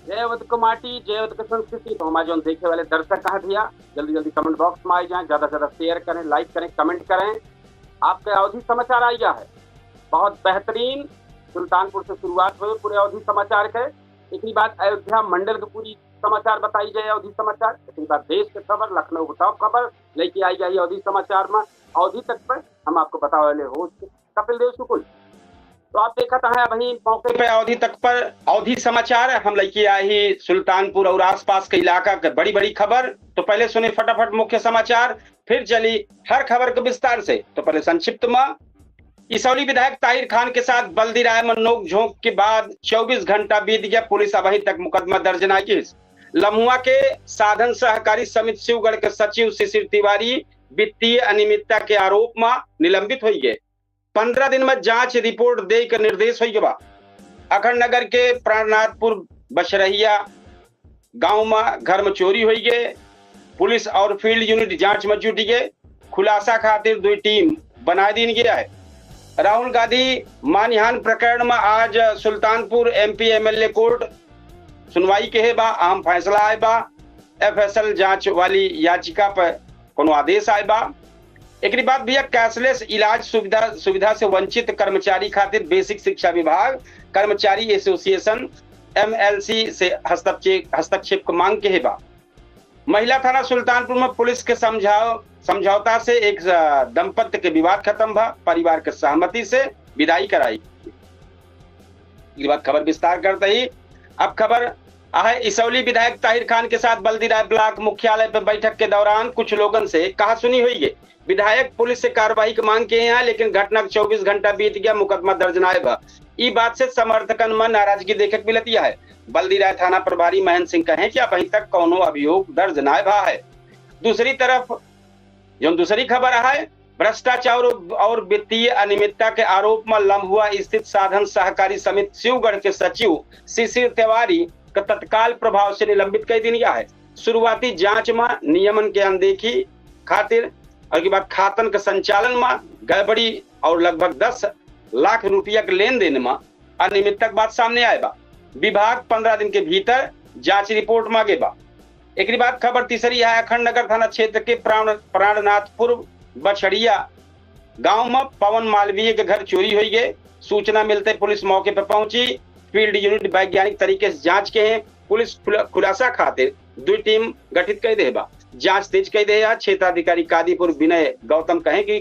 जयवत को माटी जयवत के संस्कृति। तो हमारे जो देखे वाले दर्शक है भैया, जल्दी जल्दी कमेंट बॉक्स में आ जाए, ज्यादा से ज्यादा शेयर करें, लाइक करें, कमेंट करें। आपके अवधि समाचार आ गया है, बहुत बेहतरीन। सुल्तानपुर से शुरुआत हुई पूरे अवधि समाचार के। इसी बात अयोध्या मंडल की पूरी समाचार बताई जाए अवधि समाचार। इसी बात देश के खबर, लखनऊ टॉप खबर लेके आई गई अवधि समाचार में। अवधि तक पर हम आपको बता वाले होस्ट कपिल देव शुक्ल। तो आप देखा है वही मौके पे अवधि तक पर अवधि समाचार हम लेके आए ही सुल्तानपुर और आसपास के इलाका के बड़ी बड़ी खबर। तो पहले सुने फटाफट मुख्य समाचार, फिर चली हर खबर के विस्तार से। तो पहले संक्षिप्त में, इसौली विधायक ताहिर खान के साथ बल्दी राय में नोक झोंक के बाद 24 घंटा बीत गया, पुलिस अभी तक मुकदमा दर्ज न की। लम्हुआ के साधन सहकारी समिति शिवगढ़ के सचिव शिशिर तिवारी वित्तीय अनियमितता के आरोप में निलंबित हो गए। 15 दिन में जांच रिपोर्ट दे के निर्देश हो गया। अखंड नगर के प्राणनाथपुर बशरहिया गांव में घर में चोरी हो गए, पुलिस और फील्ड यूनिट जांच में जुट गए। खुलासा खातिर 2 टीम बना दी गया है। राहुल गांधी मानहानि प्रकरण में आज सुल्तानपुर एमपी एमएलए कोर्ट सुनवाई के है बा, अहम फैसला आए बा। एफएसएल जांच वाली याचिका पर कोनो आदेश आए बा। एक बाद भैया कैशलेस इलाज सुविधा से वंचित कर्मचारी खातिर बेसिक शिक्षा विभाग कर्मचारी एसोसिएशन एमएलसी से हस्तक्षेप की मांग के है बा। महिला थाना सुल्तानपुर में पुलिस के समझौता से एक दंपत्ति के विवाद खत्म भा, परिवार के सहमति से विदाई कराई। खबर विस्तार करते ही अब खबर है इसौली विधायक ताहिर खान के साथ बल्दीराय ब्लॉक मुख्यालय पर बैठक के दौरान कुछ लोगों से कहासुनी हुई है। विधायक पुलिस से कार्रवाई की मांग किए हैं, लेकिन घटना 24 घंटा बीत गया, मुकदमा दर्ज न आएगा। ई बात से समर्थकन में नाराजगी देखे मिलती है। बल्दीराय थाना प्रभारी महेंद्र सिंह कहें कि अभी तक कोनो अभियोग दर्ज न भा है। दूसरी तरफ जो दूसरी खबर है, भ्रष्टाचार और वित्तीय अनियमितता के आरोप में लम्हुआ स्थित साधन सहकारी समिति शिवगढ़ के सचिव शिशिर तिवारी का तत्काल प्रभाव से निलंबित कर दिया है। शुरुआती जांच में नियमन के अनदेखी खातिर और के बाद खातन के संचालन में गड़बड़ी और लगभग 10 लाख रुपया के लेन देन में अनियमितता बात सामने आए बा। विभाग 15 दिन के भीतर जांच रिपोर्ट मांगे बा। एक बाद खबर तीसरी है, अखंड नगर थाना क्षेत्र के प्राणनाथपुर बछड़िया गांव में पवन मालवीय के घर चोरी हुई है। सूचना मिलते पुलिस मौके पर पहुंची, फील्ड यूनिट वैज्ञानिक तरीके से जांच के हैं। पुलिस खुलासा खातिर 2 टीम गठित कर दे बा, जांच तेज कर दे। क्षेत्राधिकारी कादीपुर विनय गौतम कहे कि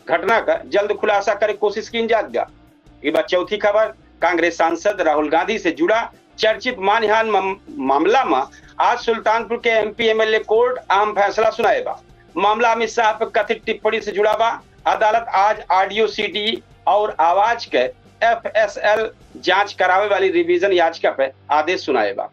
घटना का जल्द खुलासा करे कोशिश की जाएगा। ये बात चौथी खबर, कांग्रेस सांसद राहुल गांधी से जुड़ा चर्चित मानहानि मामला में आज सुल्तानपुर के एमपी एमएलए कोर्ट अहम फैसला सुनाएगा। मामला अमित शाह पर कथित टिप्पणी से जुड़ा बा। अदालत आज ऑडियो सीडी और आवाज के एफएसएल जांच करावे वाली रिवीजन याचिका पर आदेश सुनाएगा।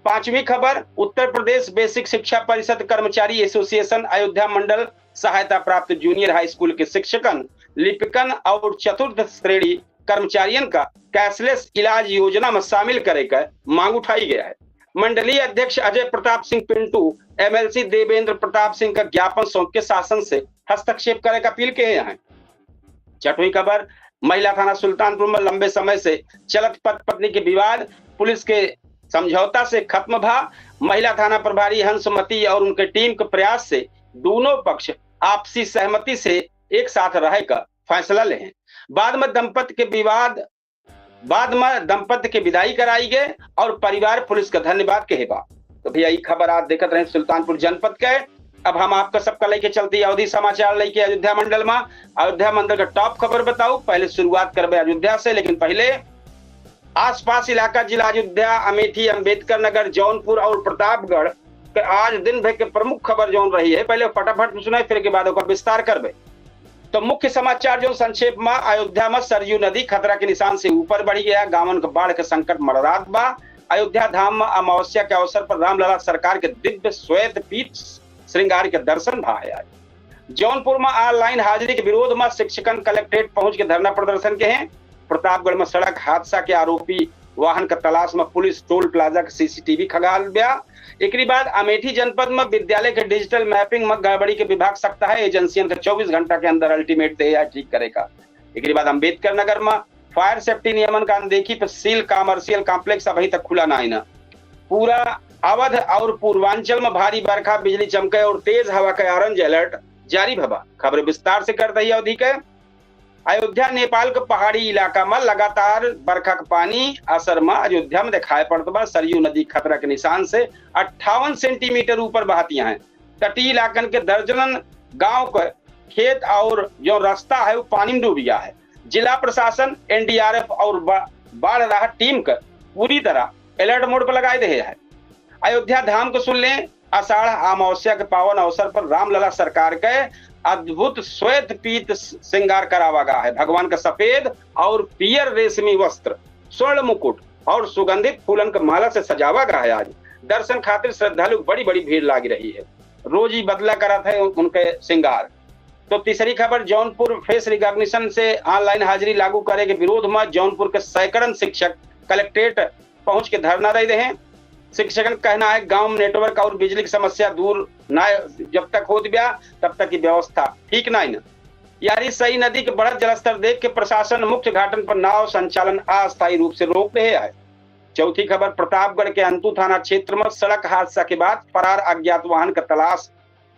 पांचवी खबर, उत्तर प्रदेश बेसिक शिक्षा परिषद कर्मचारी एसोसिएशन अयोध्या मंडल सहायता प्राप्त जूनियर हाई स्कूल के शिक्षकन, लिपिकन और चतुर्थ श्रेणी कर्मचारियों का कैशलेस इलाज योजना में शामिल करे का मांग उठाई गया है। मंडलीय अध्यक्ष अजय प्रताप सिंह पिंटू एमएलसी देवेंद्र प्रताप सिंह का ज्ञापन सौंप के शासन से हस्तक्षेप करे का अपील किए हैं। छठवीं खबर, महिला थाना सुल्तानपुर में लंबे समय से चलत पति पत्नी के विवाद पुलिस के समझौता से खत्म भा। महिला थाना प्रभारी हंसमती और उनके टीम के प्रयास से दोनों पक्ष आपसी सहमति से एक साथ रहे का फैसला ले हैं। बाद में दंपत्ति के विदाई कराई गए और परिवार पुलिस का धन्यवाद कहे बा। तो भैया ये खबर आज देखते रहे सुल्तानपुर जनपद के। अब हम आपका सबका लेके चलते अवधि समाचार लेके अयोध्या मंडल में। अयोध्या मंडल का टॉप खबर बताऊ, पहले शुरुआत करबे अयोध्या से, लेकिन पहले आसपास इलाका जिला अयोध्या, अमेठी, अंबेडकर नगर, जौनपुर और प्रतापगढ़ के आज दिन भर के प्रमुख खबर जौन रही है, पहले फटाफट सुनाई, फिर के बाद विस्तार करबे। तो मुख्य समाचार जो संक्षेप में, अयोध्या में सरयू नदी खतरा के निशान से ऊपर बढ़ी गया, गांवन के बाढ़ के संकट मररात बा। अयोध्या धाम में अमावस्या के अवसर पर रामलला सरकार के दिव्य श्वेत पीठ श्रृंगार के दर्शन भा है। जौनपुर में ऑनलाइन हाजिरी के विरोध में शिक्षकन कलेक्ट्रेट पहुंच के धरना प्रदर्शन के हैं। प्रतापगढ़ में सड़क हादसा के आरोपी वाहन का तलाश में पुलिस टोल प्लाजा के सीसीटीवी खंगाल गया। एक बाद अमेठी जनपद में विद्यालय के डिजिटल मैपिंग में गड़बड़ी के विभाग सकता है एजेंसियों के 24 घंटा के अंदर अल्टीमेट दे या ठीक करेगा। एक बाद अंबेडकर नगर में फायर सेफ्टी नियमन का अनदेखी पर सील कमर्शियल कॉम्प्लेक्स अभी तक खुला ना। पूरा अवध और पूर्वांचल में भारी बरखा, बिजली चमके और तेज हवा का ऑरेंज अलर्ट जारी भबा। खबर विस्तार से कर रही अवधि के अयोध्या नेपाल के पहाड़ी इलाका में लगातार बरखा का पानी असर में अयोध्या में दिखाई पड़ता बा। सरयू नदी खतरा के निशान से 58 सेंटीमीटर ऊपर बहती है। तटीय इलाकन के दर्जनन गांव का खेत और जो रास्ता है वो पानी में डूब गया है। जिला प्रशासन, एनडीआरएफ और बाढ़ राहत टीम का पूरी तरह अलर्ट मोड पर लगाए रहे हैं। अयोध्या धाम को सुन लें, आषाढ़ अमावस्या के पावन अवसर पर रामलला सरकार के अद्भुत श्वेत पीत श्रृंगार करावा गया है। भगवान का सफेद और पियर रेशमी वस्त्र, स्वर्ण मुकुट और सुगंधित फूलन का माला से सजावा गया है। आज दर्शन खातिर श्रद्धालु बड़ी बड़ी भीड़ लगी रही है। रोज ही बदला करा था उनके श्रृंगार। तो तीसरी खबर, जौनपुर फेस रिकॉग्निशन से ऑनलाइन हाजिरी लागू करे के विरोध में जौनपुर के सैकड़न शिक्षक कलेक्ट्रेट पहुंच के धरना दे रहे हैं। शिक्षकन कहना है गांव में नेटवर्क और बिजली की समस्या दूर ना जब तक होत गया तब तक की व्यवस्था ठीक ना। यारी सही नदी के बढ़त जलस्तर देख के प्रशासन मुख्य घाटन पर नाव संचालन अस्थायी रूप से रोक रहे है। चौथी खबर, प्रतापगढ़ के अंतु थाना क्षेत्र में सड़क हादसा के बाद फरार अज्ञात वाहन का तलाश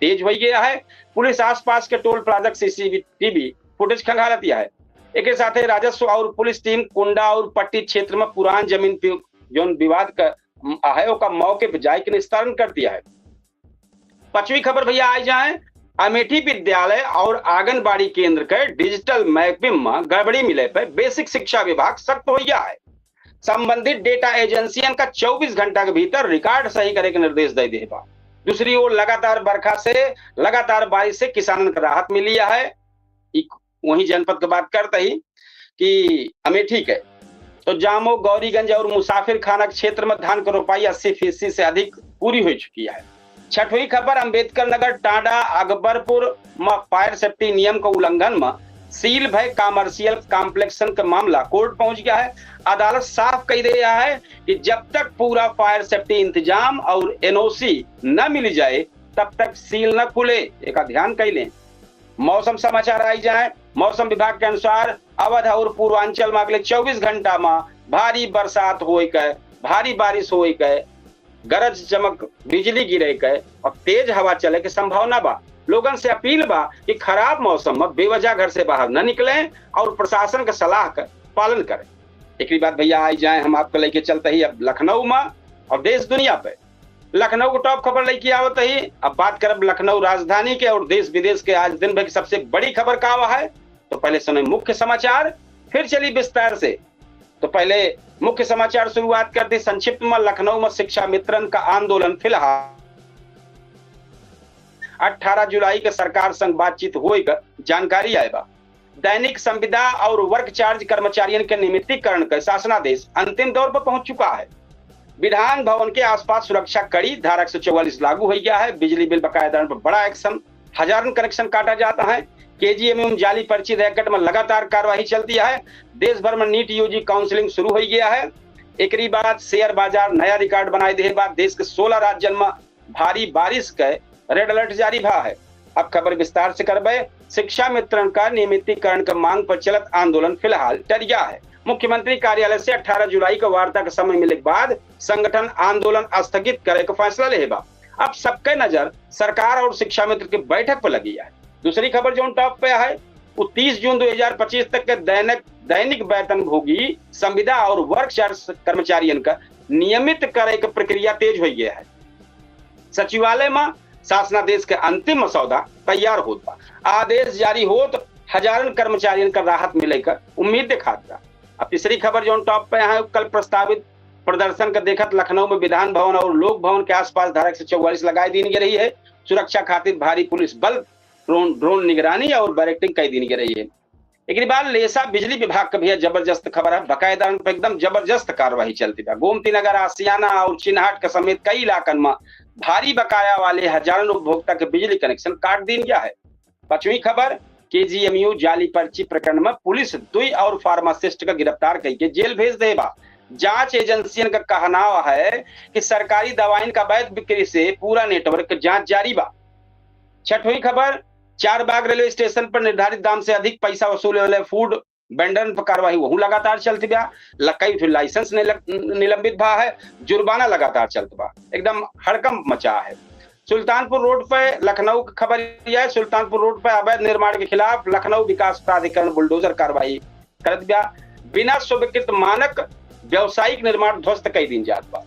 तेज हो गया है। पुलिस आसपास के टोल प्लाजा सीसीटीवी फुटेज खंगालती है। एक साथ ही राजस्व और पुलिस टीम कुंडा और पट्टी क्षेत्र में पुरान जमीन जो विवाद का मौके पर जाके निस्तारण कर दिया है। पांचवी खबर भैया आ जाए, अमेठी विद्यालय और आंगनबाड़ी केंद्र के डिजिटल मैपिंग में गड़बड़ी मिले पर बेसिक शिक्षा विभाग सख्त हो गया है। संबंधित डेटा एजेंसियों का 24 घंटा के भीतर रिकॉर्ड सही करे के निर्देश दे दे बा। दूसरी ओर लगातार बारिश से किसानों को राहत मिली है। वही जनपद की बात करते ही कि अमेठी के तो जामो, गौरीगंज और मुसाफिर खाना क्षेत्र में धान की रोपाई 80% से अधिक पूरी हो चुकी है। छठवीं खबर, अंबेडकर नगर, टांडा, अकबरपुर में फायर सेफ्टी नियम का उल्लंघन में सील भय कॉमर्शियल कॉम्प्लेक्सन का मामला कोर्ट पहुंच गया है। अदालत साफ कह दिया है कि जब तक पूरा फायर सेफ्टी इंतजाम और एनओसी न मिल जाए तब तक सील न खुले। एक ध्यान कर लें। मौसम समाचार आई जाए, मौसम विभाग के अनुसार अवध और पूर्वांचल में अगले 24 घंटा में भारी बरसात हो भारी बारिश हो गरज चमक बिजली गिरे के और तेज हवा चले के संभावना बा। लोगन से अपील बा कि खराब मौसम में बेवजह घर से बाहर न निकलें और प्रशासन के सलाह का पालन करें। एक बात भैया आई जाए, हम आपको लेके चलते ही अब लखनऊ में और देश दुनिया पे। लखनऊ को टॉप खबर लेके आवत ही अब बात करब लखनऊ राजधानी के और देश विदेश के आज दिन भर की सबसे बड़ी खबर का है। तो पहले सुने मुख्य समाचार, फिर चली विस्तार से। तो पहले मुख्य समाचार शुरुआत करते संक्षिप्त में। लखनऊ में शिक्षा मित्रन का आंदोलन फिलहाल 18 जुलाई के सरकार संग बातचीत होगा जानकारी आएगा। दैनिक संविदा और वर्क चार्ज कर्मचारियों के नियमितीकरण का शासनादेश अंतिम दौर पर पहुंच चुका है। विधान भवन के आसपास सुरक्षा कड़ी, धारा 144 लागू हो गया है। बिजली बिल बकायेदारों पर बड़ा एक्शन, हजारों कनेक्शन काटा जाता है। केजीएमयू जाली पर्ची रैकेट में लगातार कार्रवाई चलती है। देश भर में नीट यूजी काउंसलिंग शुरू हो गया है। एक बाद शेयर बाजार नया रिकॉर्ड बनाए दे बाद देश के 16 राज्यों में भारी बारिश के रेड अलर्ट जारी भा है। अब खबर विस्तार से करबे। शिक्षा मित्रन का नियमितीकरण की मांग पर चलत आंदोलन फिलहाल टल गया है। मुख्यमंत्री कार्यालय से 18 जुलाई को वार्ता का समय मिले के बाद संगठन आंदोलन स्थगित करे का फैसला लेगा। अब सबके नजर सरकार और शिक्षा मित्र की बैठक पर लगी है। दूसरी खबर जो टॉप पे है वो 30 जून 2025 तक के दैनिक वेतन भोगी संविदा और वर्क चार्ज कर्मचारियों का नियमित करे की प्रक्रिया तेज हो गया है। सचिवालय में शासनादेश के अंतिम मसौदा तैयार होता, आदेश जारी हो तो हजारों कर्मचारियों का राहत मिलेगा उम्मीद दिखाता। अब तीसरी खबर जो टॉप पे है, कल प्रस्तावित प्रदर्शन का देखत लखनऊ में विधान भवन और लोक भवन के आसपास धारा 144 लगाई दी रही है। सुरक्षा खातिर भारी पुलिस बल, ड्रोन निगरानी और बैरिकेडिंग कई दी रही है। एक बाद लेसा बिजली विभाग का भी जबरदस्त खबर है। बकायेदारों पर एकदम जबरदस्त कार्रवाई चलती है। गोमती नगर, आसियाना और चिन्हाट के समेत कई इलाकन में भारी बकाया वाले हजारों उपभोक्ता के बिजली कनेक्शन काट दी गया है। पांचवी खबर, केजीएमयू जाली पर्ची प्रकरण में पुलिस 2 और फार्मासिस्ट का गिरफ्तार करके जेल भेज देगा। जांच एजेंसियों का कहना है कि सरकारी दवाइन का अवैध बिक्री से पूरा नेटवर्क जांच जारी बा। छठवीं खबर, चारबाग रेलवे स्टेशन पर निर्धारित दाम से अधिक पैसा वसूले वाले फूड बेंडर पर कार्रवाई वहू लगातार चलती बा, कई ठो लाइसेंस निलंबित भा है, जुर्माना लगातार चलत बा, एकदम हड़कंप मचा है। सुल्तानपुर रोड पर लखनऊ की खबर यह है, सुल्तानपुर रोड पर अवैध निर्माण के खिलाफ लखनऊ विकास प्राधिकरण बुलडोजर कार्रवाई करत बा, बिना स्वीकृत मानक व्यावसायिक निर्माण ध्वस्त कई दिन जात बा।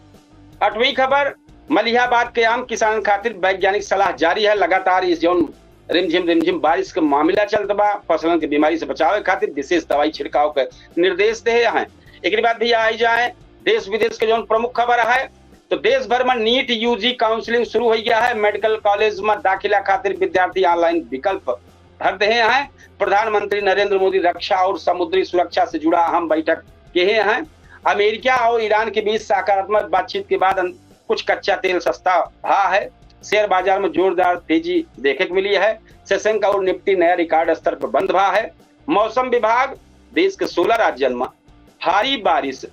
8वीं खबर, मलिहाबाद के आम किसान खातिर वैज्ञानिक सलाह जारी है, लगातार इस जौन रिमझिम बारिश के मामला चलत बा, फसलन की बीमारी से बचाव खातिर विशेष दवाई छिड़काव के निर्देश दे हैं। एक बात भी आई जाए देश विदेश के जो प्रमुख खबर है, तो देश भर में नीट यूजी काउंसलिंग शुरू हो गया है। मेडिकल कॉलेज में दाखिला खातिर विद्यार्थी ऑनलाइन विकल्प भर रहे हैं। प्रधानमंत्री नरेंद्र मोदी रक्षा और समुद्री सुरक्षा से जुड़ा अहम बैठक किए हैं। अमेरिका और ईरान के बीच सकारात्मक बातचीत के बाद कुछ कच्चा तेल सस्ता रहा है। शेयर बाजार में जोरदार तेजी देखने को मिली है। सेंसेक्स और निफ्टी नया रिकॉर्ड स्तर पर बंद हुआ है। मौसम विभाग देश के 16 राज्यों में भारी बारिश,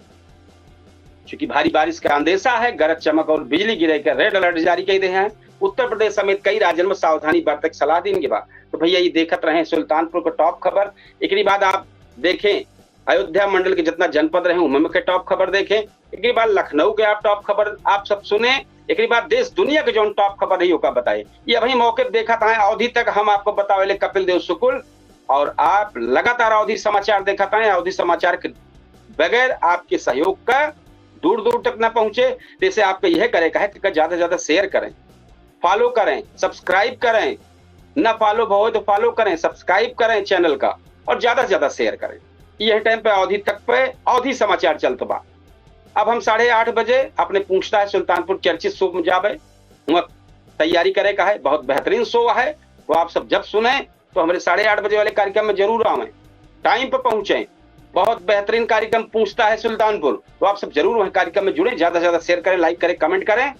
चूंकि भारी बारिश का अंदेशा है, गरज चमक और बिजली गिरे का रेड अलर्ट जारी कर दिए हैं। उत्तर प्रदेश समेत कई राज्यों में सावधानी बरतने की सलाह दी गई। तो भैया ये देखते रहे सुल्तानपुर का टॉप खबर। एक बाद आप देखें अयोध्या मंडल के जितना जनपद रहे उनमें के टॉप खबर देखें। एक बाद लखनऊ के आप टॉप खबर आप सब सुने। एक बाद देश दुनिया के जो टॉप खबर रही होगा बताए। ये अभी मौके देखा था अवधि तक हम आपको बतावे कपिल देव शुक्ल, और आप लगातार अवधि समाचार देखा था। अवधि समाचार के बगैर आपके सहयोग का दूर दूर तक ना पहुंचे, जैसे आपको यह करेगा है कि ज्यादा से ज्यादा शेयर करें, फॉलो करें, सब्सक्राइब करें। ना फॉलो हो तो फॉलो करें, सब्सक्राइब करें चैनल का, और ज्यादा से ज्यादा शेयर करें। यह टाइम पे अवधि तक पे अवधि समाचार चलता बा। अब हम 8:30 बजे अपने पूछता है सुल्तानपुर चर्चित शो में जावे, तैयारी करे का है, बहुत बेहतरीन शो है। वो आप सब जब सुने तो हमारे 8:30 बजे वाले कार्यक्रम में जरूर आवे, टाइम पे पहुंचे। बहुत बेहतरीन कार्यक्रम पूछता है सुल्तानपुर, तो आप सब जरूर वह कार्यक्रम में जुड़े, ज्यादा से ज्यादा शेयर करें, लाइक करें, कमेंट करें।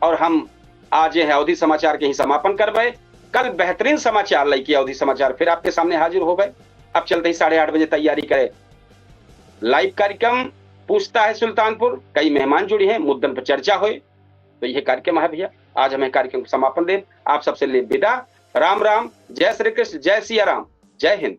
और हम आज है अवधि समाचार के ही समापन करवाए। कल बेहतरीन समाचार लेके अवधि समाचार फिर आपके सामने हाजिर हो गए। अब चलते ही 8:30 बजे तैयारी करें लाइव कार्यक्रम पूछता है सुल्तानपुर। कई मेहमान जुड़ी हैं, मुद्दन पर चर्चा हुई। तो यह कार्यक्रम है भैया, आज हमें कार्यक्रम को समापन दे। आप सबसे ले विदा। राम राम, जय श्री कृष्ण, जय सिया राम, जय हिंद।